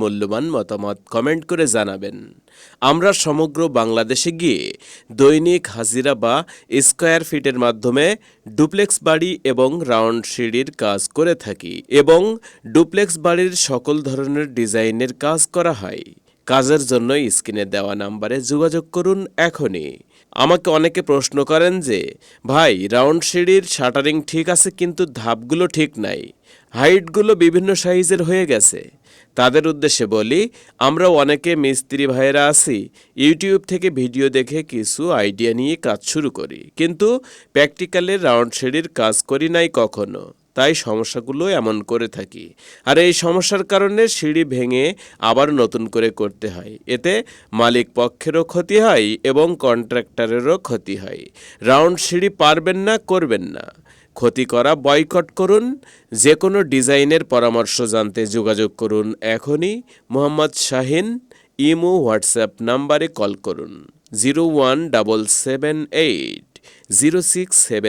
মূল্যবান মতামত কমেন্ট করে জানাবেন। আমরা সমগ্র বাংলাদেশে গিয়ে দৈনিক হাজিরা বা স্কয়ার ফিটের মাধ্যমে ডুপ্লেক্স বাড়ি এবং রাউন্ড সিঁড়ির কাজ করে থাকি এবং ডুপ্লেক্স বাড়ির সকল ধরনের ডিজাইনের কাজ করা হয়। কাজের জন্য স্ক্রিনে দেওয়া নাম্বারে যোগাযোগ করুন এখনই। আমাকে অনেকে প্রশ্ন করেন যে ভাই, রাউন্ড সিঁড়ির শাটারিং ঠিক আছে কিন্তু ধাপগুলো ঠিক নাই, হাইটগুলো বিভিন্ন সাইজের হয়ে গেছে। তাদের উদ্দেশ্যে বলি, আমরা অনেকে মিস্ত্রি ভাইয়েরা আছি, ইউটিউব থেকে ভিডিও দেখে কিছু আইডিয়া নিয়ে কাজ শুরু করি, কিন্তু প্র্যাকটিক্যালে রাউন্ড সিঁড়ির কাজ করি নাই কখনো। তাই সমস্যাগুলো এমন করে থাকি। আর এই সমস্যার কারণে সিঁড়ি ভেঙে আবার নতুন করে করতে হয়। এতে মালিক পক্ষেরও ক্ষতি হয় এবং কন্ট্রাক্টরেরও ক্ষতি হয়। রাউন্ড সিঁড়ি পারবেন না, করবেন না, ক্ষতি করা বয়কট করুন। যে কোনো ডিজাইনের পরামর্শ জানতে যোগাযোগ করুন এখনই মোহাম্মদ শাহিন। ইমো হোয়াটসঅ্যাপ নাম্বারে কল করুন 01778 067